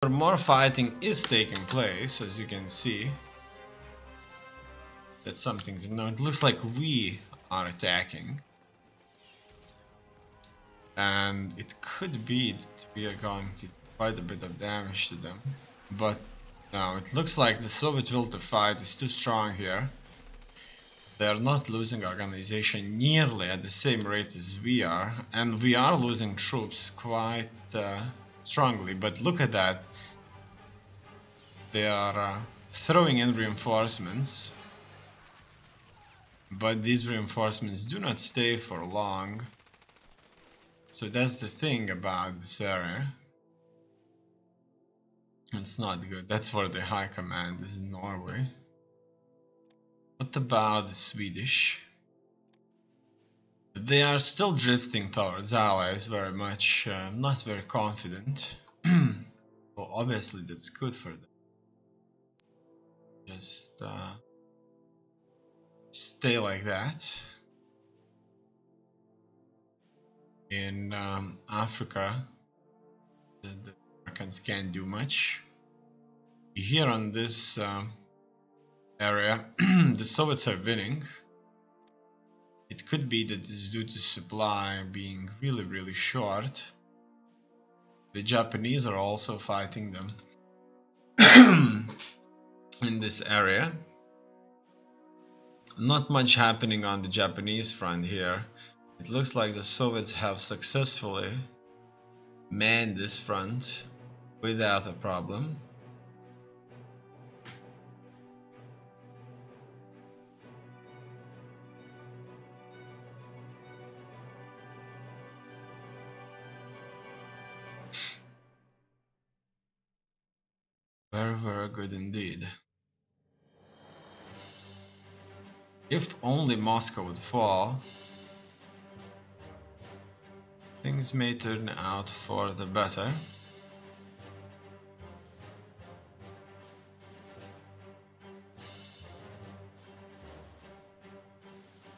More fighting is taking place, as you can see. That's something to note. It looks like we are attacking. And it could be that we are going to do quite a bit of damage to them. But no, it looks like the Soviet will to fight is too strong here. They are not losing organization nearly at the same rate as we are. And we are losing troops quite strongly. But look at that. They are throwing in reinforcements. But these reinforcements do not stay for long. So that's the thing about this area. It's not good. That's where the high command is in Norway. What about the Swedish? They are still drifting towards allies very much. Not very confident. Well, obviously that's good for them. Just stay like that. In Africa, the Americans can't do much. Here on this area, the Soviets are winning. It could be that this is due to supply being really short. The Japanese are also fighting them in this area. Not much happening on the Japanese front here. It looks like the Soviets have successfully manned this front without a problem. Very good indeed. If only Moscow would fall, things may turn out for the better.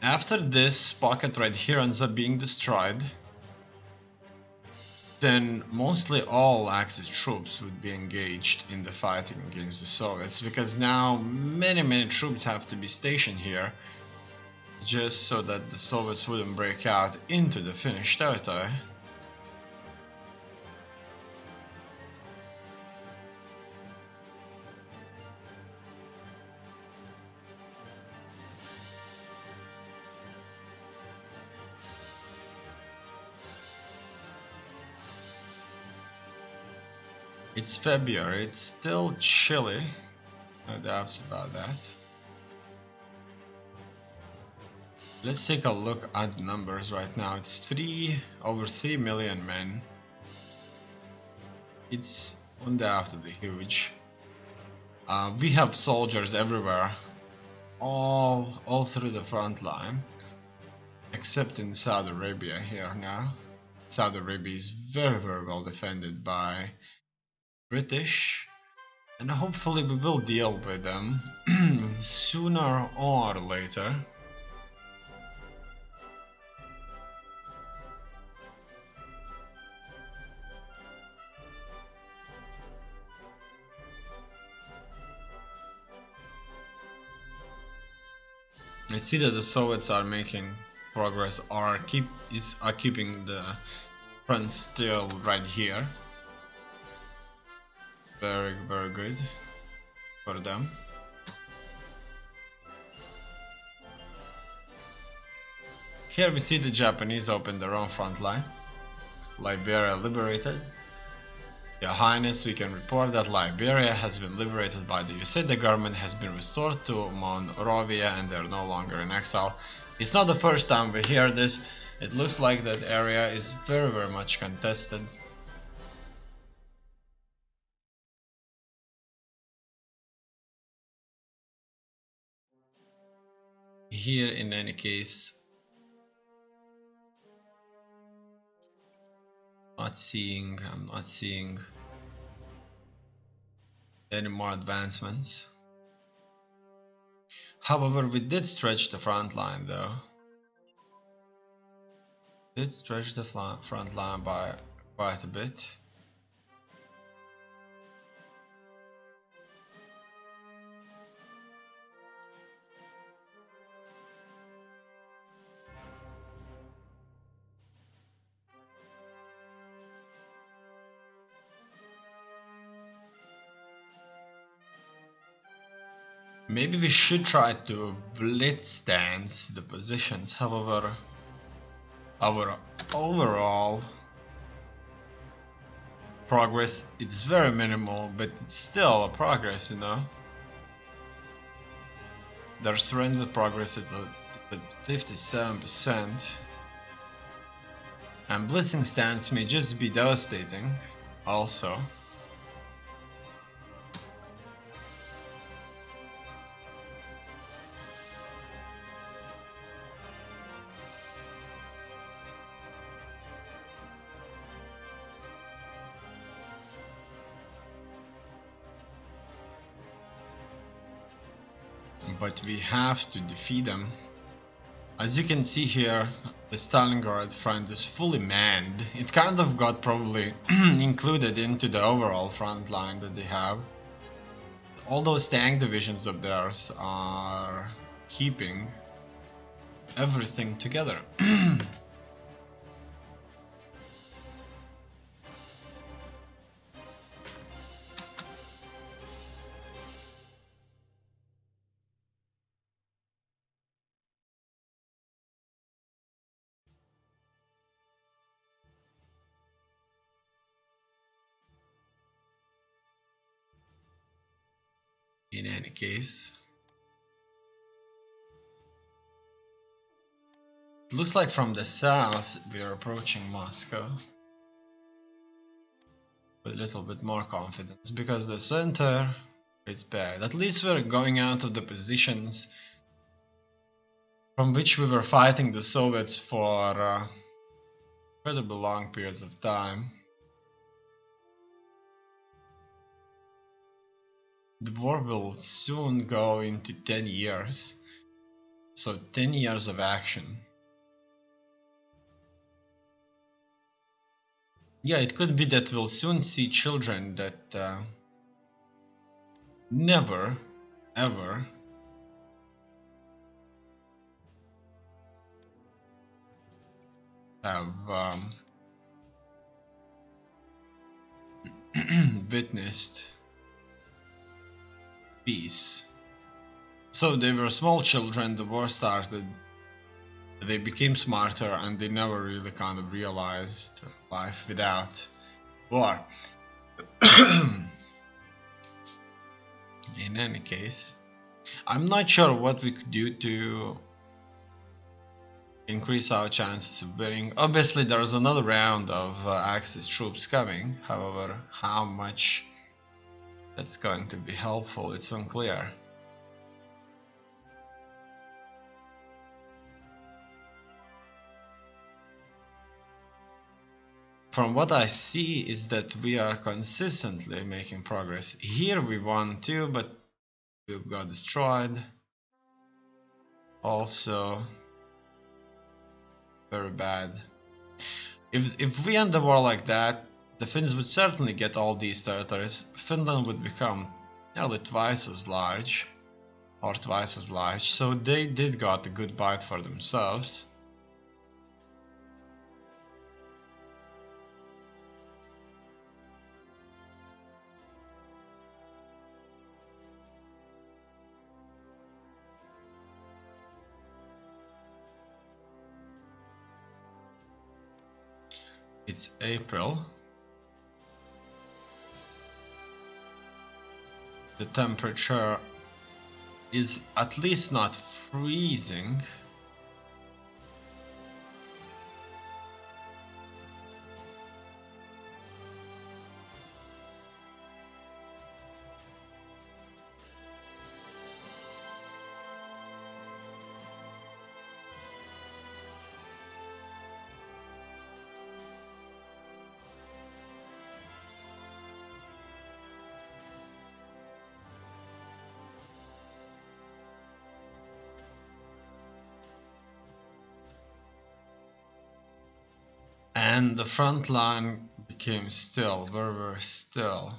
After this pocket right here ends up being destroyed, then mostly all Axis troops would be engaged in the fighting against the Soviets, because now many troops have to be stationed here just so that the Soviets wouldn't break out into the Finnish territory. It's February, it's still chilly, no doubts about that. Let's take a look at the numbers right now. It's over 3 million men. It's undoubtedly huge. We have soldiers everywhere, all through the front line, except in Saudi Arabia here now. Saudi Arabia is very well defended by British, and hopefully we will deal with them sooner or later. I see that the Soviets are making progress, or are keeping the front still right here. Very good for them. Here we see the Japanese open their own front line. Liberia liberated. Your Highness, we can report that Liberia has been liberated by the USA. The government has been restored to Monrovia and they're no longer in exile. It's not the first time we hear this. It looks like that area is very much contested. Here, in any case, I'm not seeing any more advancements. However, we did stretch the front line though. Did stretch the front line by quite a bit. Maybe we should try to blitz stance the positions, however, our overall progress it's very minimal, but it's still a progress, you know. Their surrender progress is at 57%, and blitzing stance may just be devastating also. But we have to defeat them. As you can see here, the Stalingrad front is fully manned. It kind of got probably included into the overall front line that they have. All those tank divisions of theirs are keeping everything together. In any case, it looks like from the south we are approaching Moscow with a little bit more confidence, because the center is bad. At least we're going out of the positions from which we were fighting the Soviets for incredibly long periods of time. The war will soon go into 10 years, so 10 years of action. Yeah, it could be that we'll soon see children that never, ever have witnessed peace. So they were small children, the war started, they became smarter, and they never really kind of realized life without war. In any case, I'm not sure what we could do to increase our chances of winning. Obviously there's another round of Axis troops coming, however how much that's going to be helpful it's unclear. From what I see is that we are consistently making progress. Here we won too, but we got destroyed. Also very bad. If we end the war like that, the Finns would certainly get all these territories. Finland would become nearly twice as large, or twice as large, so they did got a good bite for themselves. It's April. The temperature is at least not freezing. And the front line became still, very still.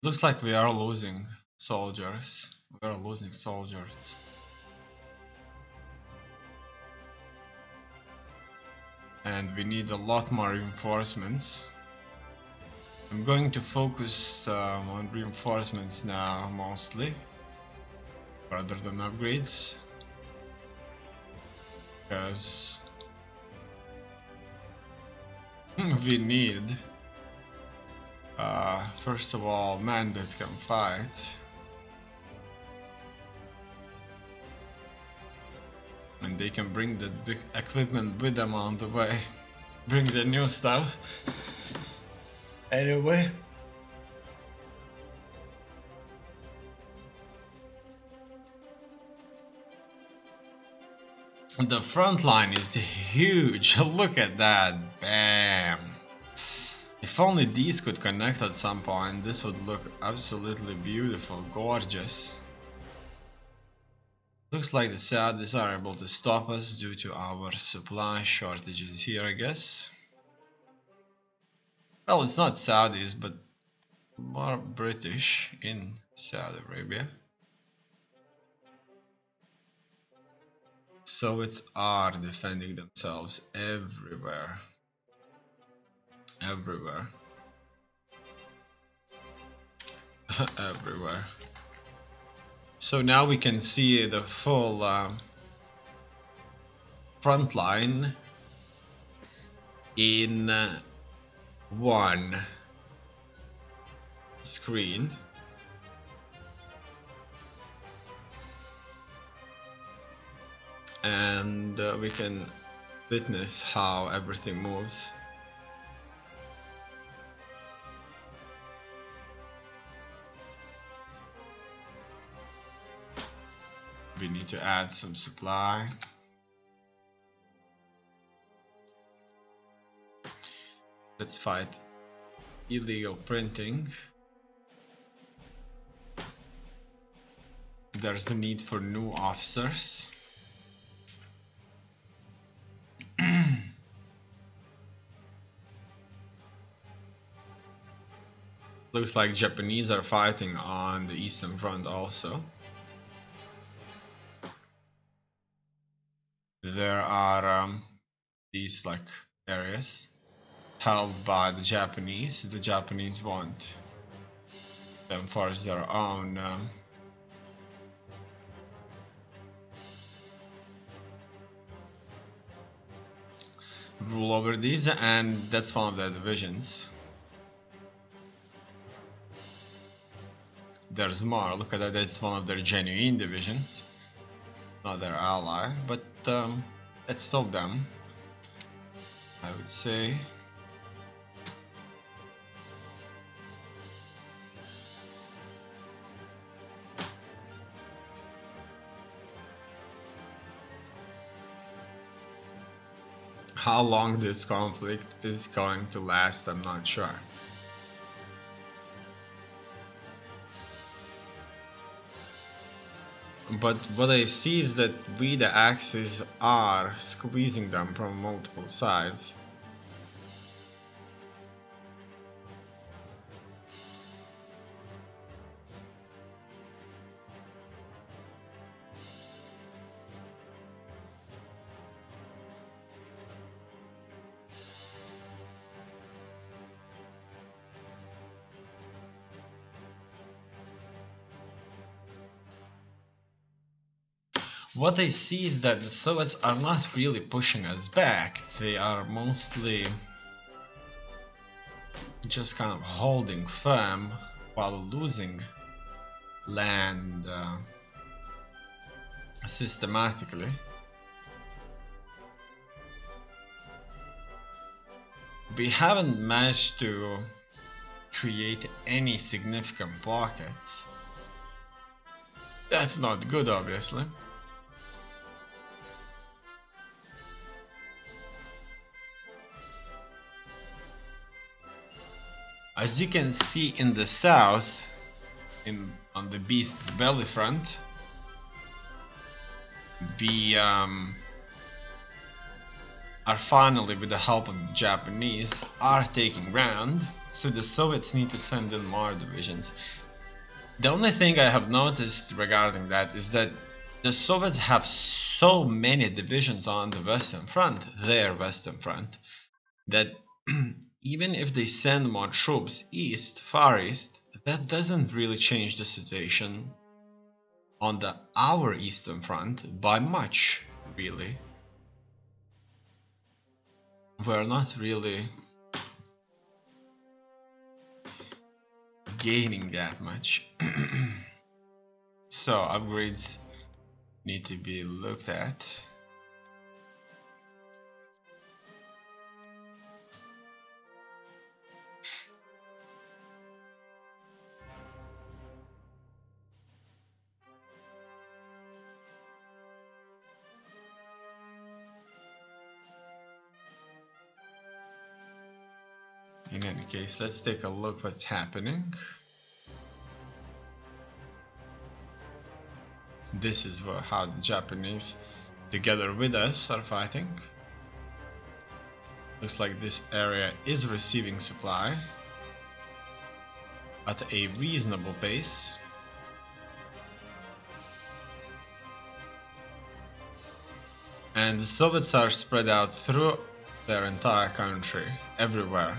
Looks like we are losing soldiers. We are losing soldiers. And we need a lot more reinforcements. I'm going to focus on reinforcements now, mostly, rather than upgrades, because we need, first of all, men that can fight, and they can bring the big equipment with them on the way, bring the new stuff. Anyway, the front line is huge. Look at that. Bam. If only these could connect at some point, this would look absolutely beautiful, gorgeous. Looks like the Saudis are able to stop us due to our supply shortages here, I guess. Well, it's not Saudis, but more British in Saudi Arabia. Soviets are defending themselves everywhere. Everywhere. Everywhere. So now we can see the full front line in one screen. And we can witness how everything moves. We need to add some supply. Let's fight illegal printing. There's the need for new officers. Looks like Japanese are fighting on the Eastern Front also. There are these like areas held by the Japanese. The Japanese want them for their own rule over these, and that's one of their divisions. There's more. Look at that. That's one of their genuine divisions, not their ally, but it's still them, I would say. How long this conflict is going to last, I'm not sure. But what I see is that we, the Axis, are squeezing them from multiple sides. What I see is that the Soviets are not really pushing us back. They are mostly just kind of holding firm while losing land systematically. We haven't managed to create any significant pockets. That's not good, obviously. As you can see in the south, on the beast's belly front, we are finally, with the help of the Japanese, are taking ground. So the Soviets need to send in more divisions. The only thing I have noticed regarding that is that the Soviets have so many divisions on the Western Front, their Western Front, that even if they send more troops east, far east, that doesn't really change the situation on our eastern front by much, really. We're not really gaining that much. So upgrades need to be looked at. In any case, let's take a look what's happening. This is how the Japanese, together with us, are fighting. Looks like this area is receiving supply at a reasonable pace. And the Soviets are spread out through their entire country, everywhere.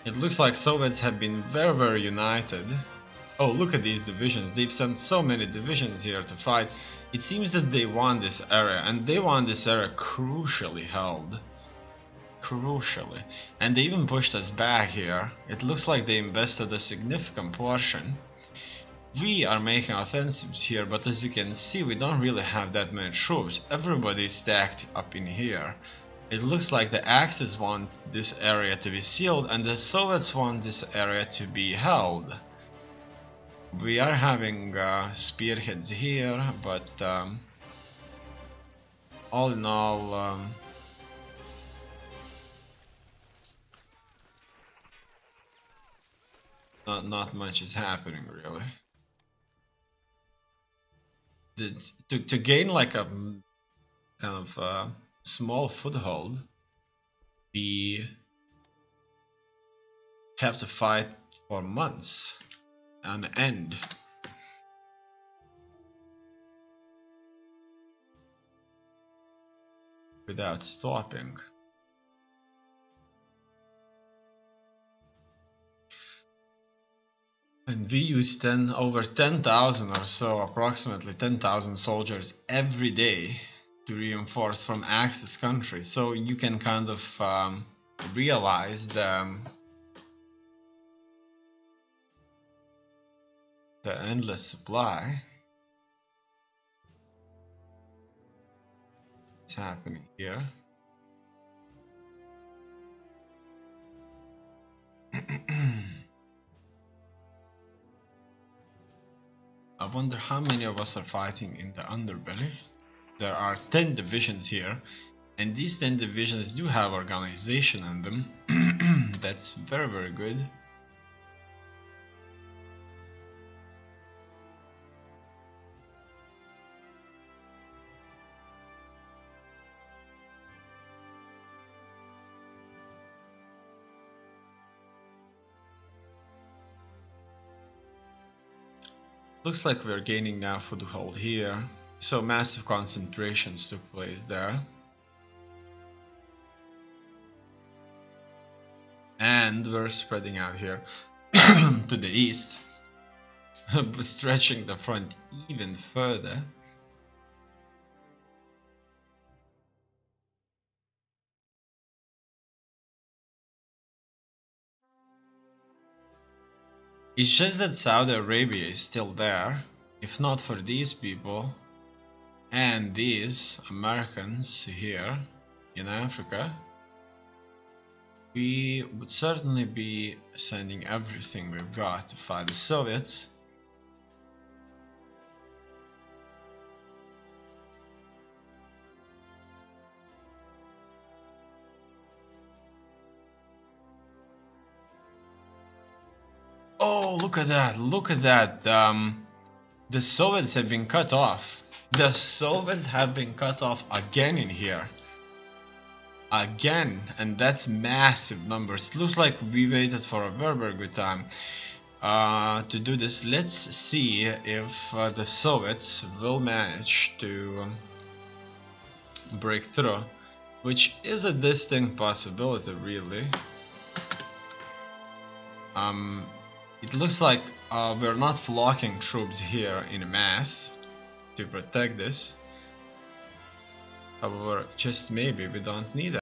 It looks like Soviets have been very united. Oh, look at these divisions. They've sent so many divisions here to fight. It seems that they want this area, and they want this area crucially held. Crucially. And they even pushed us back here. It looks like they invested a significant portion. We are making offensives here, but as you can see, we don't really have that many troops. Everybody's stacked up in here. It looks like the Axis want this area to be sealed, and the Soviets want this area to be held. We are having spearheads here, but all in all, not much is happening really. To gain like a kind of small foothold, we have to fight for months on end. Without stopping. And we use over 10,000 or so, approximately 10,000 soldiers every day to reinforce from Axis countries. So you can kind of realize the endless supply. What's happening here? I wonder how many of us are fighting in the underbelly. There are 10 divisions here, and these 10 divisions do have organization in them. That's very good. Looks like we're gaining now foothold here, so massive concentrations took place there. And we're spreading out here to the east, stretching the front even further. It's just that Saudi Arabia is still there. If not for these people and these Americans here in Africa, we would certainly be sending everything we've got to fight the Soviets. Oh, look at that, look at that. The Soviets have been cut off. The Soviets have been cut off again in here. Again, and that's massive numbers. It looks like we waited for a very good time to do this. Let's see if the Soviets will manage to break through, which is a distinct possibility really. It looks like we're not flocking troops here in a mass to protect this. However, just maybe we don't need